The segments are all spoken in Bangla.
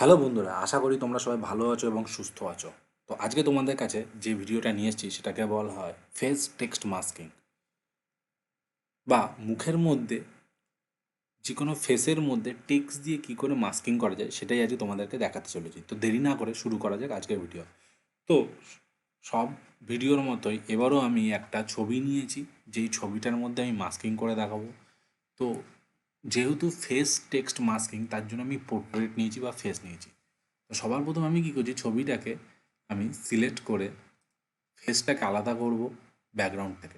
হ্যালো বন্ধুরা, আশা করি তোমরা সবাই ভালো আছো এবং সুস্থ আছো। তো আজকে তোমাদের কাছে যে ভিডিওটা নিয়ে এসেছি সেটাকে বলা হয় ফেস টেক্সট মাস্কিং, বা মুখের মধ্যে যে কোনো ফেসের মধ্যে টেক্সট দিয়ে কী করে মাস্কিং করা যায় সেটাই আজকে তোমাদেরকে দেখাতে চলেছি। তো দেরি না করে শুরু করা যাক আজকের ভিডিও। তো সব ভিডিওর মতোই এবারও আমি একটা ছবি নিয়েছি, যেই ছবিটার মধ্যে আমি মাস্কিং করে দেখাবো। তো যেহেতু ফেস টেক্সট মাস্কিং, তার জন্য আমি পোর্ট্রেট নিয়েছি বা ফেস নিয়েছি। তো সবার প্রথম আমি কী করছি, ছবিটাকে আমি সিলেক্ট করে ফেসটাকে আলাদা করব ব্যাকগ্রাউন্ড থেকে।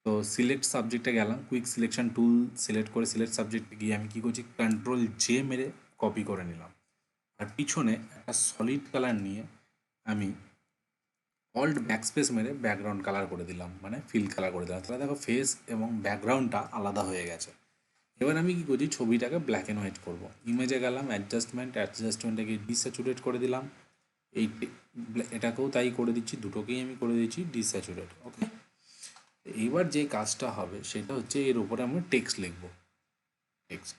তো সিলেক্ট সাবজেক্টে গেলাম, কুইক সিলেকশন টুল সিলেক্ট করে সিলেক্ট সাবজেক্টে গিয়ে আমি কী করছি, কন্ট্রোল জে মেরে কপি করে নিলাম। আর পিছনে একটা সলিড কালার নিয়ে আমি অল্ট ব্যাকস্পেস মেরে ব্যাকগ্রাউন্ড কালার করে দিলাম, মানে ফিল কালার করে দিলাম। তাহলে দেখো ফেস এবং ব্যাকগ্রাউন্ডটা আলাদা হয়ে গেছে। এবার আমি কী করছি, ছবিটাকে ব্ল্যাক অ্যান্ড হোয়াইট করবো। ইমেজে গেলাম, অ্যাডজাস্টমেন্টে গিয়ে ডিস্যাচুরেট করে দিলাম। এই এটাকেও তাই করে দিচ্ছি, দুটোকেই আমি করে দিচ্ছি ডিস্যাচুরেট। ওকে, এইবার যে কাজটা হবে সেটা হচ্ছে এর উপরে আমরা টেক্সট লিখব। টেক্সট,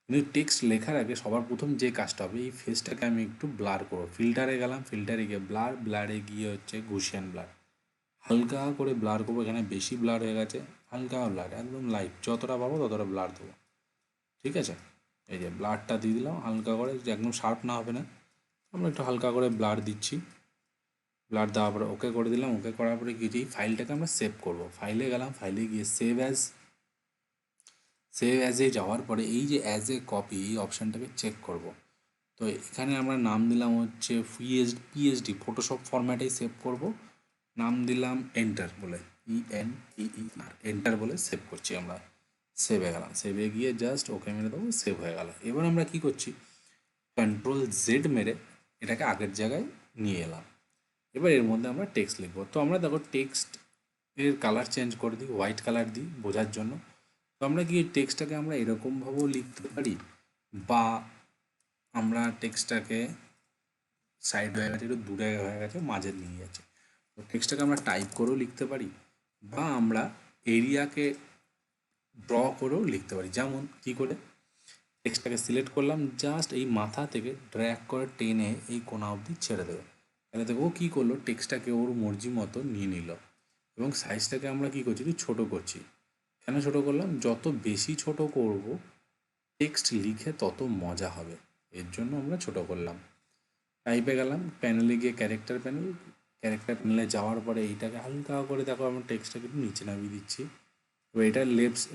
কিন্তু টেক্সট লেখার আগে সবার প্রথম যে কাজটা হবে, এই ফেসটাকে আমি একটু ব্লার করবো। ফিল্টারে গেলাম, ফিল্টারে গিয়ে ব্লারে গিয়ে হচ্ছে গুশিয়ান ব্লার, হালকা করে ব্লার করবো। এখানে বেশি ব্লার হয়ে গেছে, হালকা ব্লার, একদম লাইট, যতটা পাবো ততটা ব্লার দেবো। ঠিক আছে, এই যে ব্লারটা দিয়ে দিলাম হালকা করে, যে একদম শার্প না হবে না, আমরা একটু হালকা করে ব্লার দিচ্ছি। ব্লার দেওয়ার পরে ওকে করে দিলাম। ওকে করার পরে কি, যেই ফাইলটাকে আমরা সেভ করব, ফাইলে গেলাম, ফাইলে গিয়ে সেভ অ্যাজে যাওয়ার পরে এই যে অ্যাজ এ কপি, এই অপশানটাকে চেক করব। তো এখানে আমরা নাম দিলাম হচ্ছে পিএসডি, ফটোশপ ফরম্যাটেই সেভ করব। নাম দিলাম এন্টার বলে, ENTER, এন্টার বলে সেভ করছি আমরা। সেভে গেলাম, সেভে গিয়ে জাস্ট ওকে মেরে দেবো, সেভ হয়ে গেল। এবার আমরা কি করছি, কন্ট্রোল জেড মেরে এটাকে আগের জায়গায় নিয়ে এলাম। এবার এর মধ্যে আমরা টেক্সট লিখবো। তো আমরা দেখো টেক্সট এর কালার চেঞ্জ করে দিই, হোয়াইট কালার দিই বোঝার জন্য। তো আমরা কি এই টেক্সটটাকে আমরা এরকমভাবেও লিখতে পারি, বা আমরা টেক্সটটাকে সাইড হয়ে গেছে, একটু দূরে হয়ে গেছে, মাঝে নিয়ে গেছে, তো টেক্সটটাকে আমরা টাইপ করেও লিখতে পারি, বা আমরা এরিয়াকে ড্র করেও লিখতে পারি। যেমন কি করে, টেক্সটটাকে সিলেক্ট করলাম, জাস্ট এই মাথা থেকে ড্র্যাগ করে টেনে এই কোণা অবধি ছেড়ে দেবে। তাহলে দেখো ও কী করলো, টেক্সটটাকে ওর মর্জি মতো নিয়ে নিল। এবং সাইজটাকে আমরা কী করছি, একটু ছোটো করছি। কেন ছোটো করলাম, যত বেশি ছোটো করব টেক্সট লিখে তত মজা হবে, এর জন্য আমরা ছোটো করলাম। টাইপে গেলাম, প্যানেলে গিয়ে ক্যারেক্টার প্যানেলে যাওয়ার পরে এইটাকে হালকা করে দেখো আমরা টেক্সটটাকে একটু নিচে নামিয়ে দিচ্ছি। এবার এটা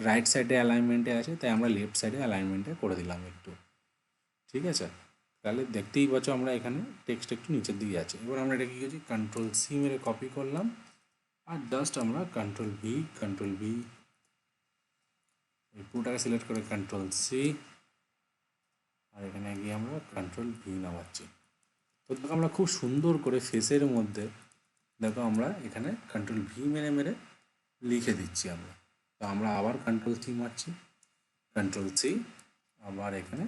রাইট সাইডে অ্যালাইনমেন্টে আছে, তাই আমরা লেফট সাইডে অ্যালাইনমেন্টে করে দিলাম একটু। ঠিক আছে, তাহলে দেখতেই পাচ্ছ আমরা এখানে টেক্সট একটু নিচের দিকে আছে। এবার আমরা এটা কী করছি, কন্ট্রোল সি মেরে কপি করলাম, আর জাস্ট আমরা কন্ট্রোল ভি এই পুরোটাকে সিলেক্ট করে কন্ট্রোল সি, আর এখানে গিয়ে আমরা কন্ট্রোল ভি নামাচ্ছি। তো দেখো আমরা খুব সুন্দর করে ফেসের মধ্যে দেখো আমরা এখানে কন্ট্রোল ভি মেরে মেরে লিখে দিচ্ছি আমরা। তো আমরা আবার কন্ট্রোল সি মারছি, কন্ট্রোল সি, আবার এখানে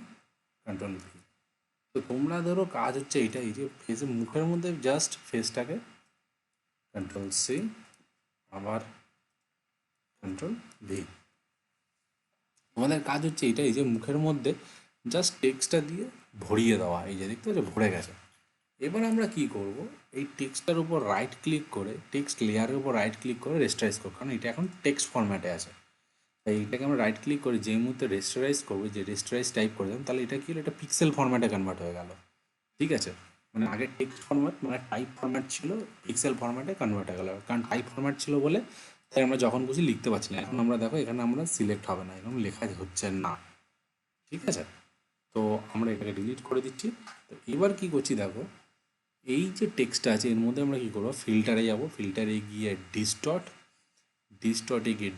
কন্ট্রোল ভি। তো তোমরা ধরো কাজ হচ্ছে এইটাই, যে ফেসে মুখের মধ্যে জাস্ট ফেসটাকে কন্ট্রোল সি, আবার কন্ট্রোল ভি। তোমাদের কাজ হচ্ছে এটাই, যে মুখের মধ্যে জাস্ট টেক্সটটা দিয়ে ভরিয়ে দেওয়া। এই যে দেখতে পাচ্ছ ভরে গেছে। এবার আমরা কি করব, এই টেক্সটটার উপর রাইট ক্লিক করে, টেক্সট লেয়ারের উপর রাইট ক্লিক করে রেস্টারাইজ করব, কারণ এটা এখন টেক্সট ফরম্যাটে আছে। তাই এটাকে আমরা রাইট ক্লিক করে যেই মুহূর্তে রেস্টারাইজ করবো, যে রেস্টারাইজ টাইপ করে দেন, তাহলে এটা কি হলো, এটা পিক্সেল ফরম্যাটে কনভার্ট হয়ে গেল। ঠিক আছে, মানে আগে টেক্সট ফরম্যাট মানে টাইপ ফরম্যাট ছিল, পিক্সেল ফরম্যাটে কনভার্ট হয়ে গেল। কারণ টাইপ ফরম্যাট ছিল বলে তাই আমরা যখন খুশি লিখতে পারছি না। এখন আমরা দেখো এখানে আমরা সিলেক্ট হবে না, এখন লেখা হচ্ছে না। ঠিক আছে, তো আমরা এটাকে ডিলিট করে দিচ্ছি। তো এবার কি করছি দেখো, এই যে টেক্সটটা আছে এর মধ্যে আমরা কী করবো, ফিল্টারে যাব, ফিল্টারে গিয়ে ডিস্টর্টে গিয়ে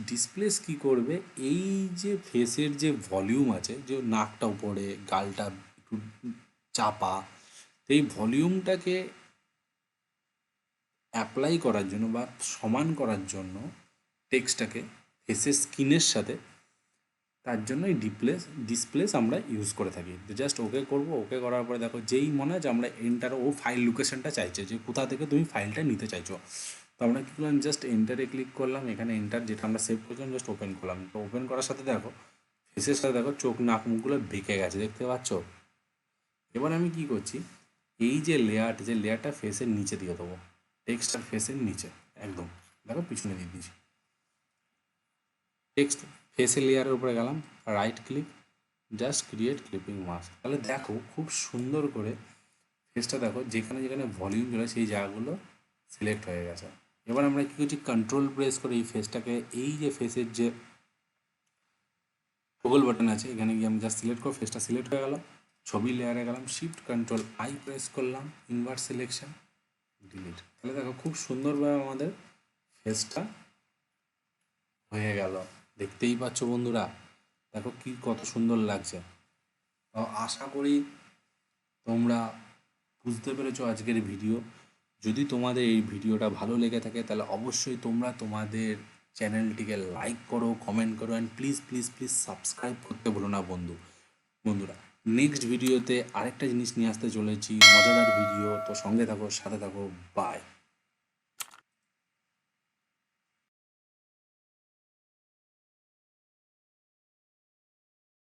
ডিসপ্লেস কী করবে, এই যে ফেসের যে ভলিউম আছে, যে নাকটা উপরে, গালটা একটু চাপা, এই ভলিউমটাকে অ্যাপ্লাই করার জন্য বা সমান করার জন্য টেক্সটটাকে ফেসের স্কিনের সাথে, তার জন্য এই ডিসপ্লেস আমরা ইউজ করে থাকি। জাস্ট ওকে করব, ওকে করার পরে দেখো যেই মনে হয় যে আমরা এন্টার, ও ফাইল লোকেশনটা চাইছে যে কোথা থেকে তুমি ফাইলটা নিতে চাইছো। তো আমরা কী করলাম, জাস্ট এন্টারে ক্লিক করলাম, এখানে এন্টার যেটা আমরা সেভ করছিলাম জাস্ট ওপেন করলাম। তো ওপেন করার সাথে দেখো ফেসের সাথে দেখো চোখ নাক মুখগুলো বেঁকে গেছে, দেখতে পাচ্ছ। এবার আমি কি করছি, এই যে লেয়ারটা ফেসের নিচে দিয়ে দেবো, টেক্সটার ফেসের নিচে একদম, দেখো পিছনে দিয়ে দিয়েছি। টেক্সট ফেসের লেয়ারের উপরে গেলাম, right click, just create clipping mask. তাহলে দেখো খুব সুন্দর করে ফেসটা দেখো, যেখানে যেখানে ভলিউম ছিল সেই জায়গাগুলো সিলেক্ট হয়ে গেছে। এবার আমরা কী করছি, কন্ট্রোল প্রেস করে এই ফেসটাকে, এই যে ফেসের যে টগল বাটন আছে এখানে গিয়ে আমি জাস্ট সিলেক্ট করে ফেসটা সিলেক্ট হয়ে গেল। ছবি লেয়ারে গেলাম, শিফট কন্ট্রোল আই প্রেস করলাম, ইনভার্ট সিলেকশন, ডিলিট। তাহলে দেখো খুব সুন্দরভাবে আমাদের ফেসটা হয়ে গেল। দেখতেই পাচ্ছ বন্ধুরা, দেখো কি কত সুন্দর লাগছে। তো আশা করি তোমরা বুঝতে পেরেছো আজকের ভিডিও। যদি তোমাদের এই ভিডিওটা ভালো লেগে থাকে তাহলে অবশ্যই তোমরা তোমাদের চ্যানেলটিকে লাইক করো, কমেন্ট করো, and please please please subscribe করতে ভুলো না বন্ধুরা। নেক্সট ভিডিওতে আরেকটা জিনিস নিয়ে আসতে চলেছি, মজাদার ভিডিও। তো সঙ্গে থাকো, সাথে থাকো, বাই।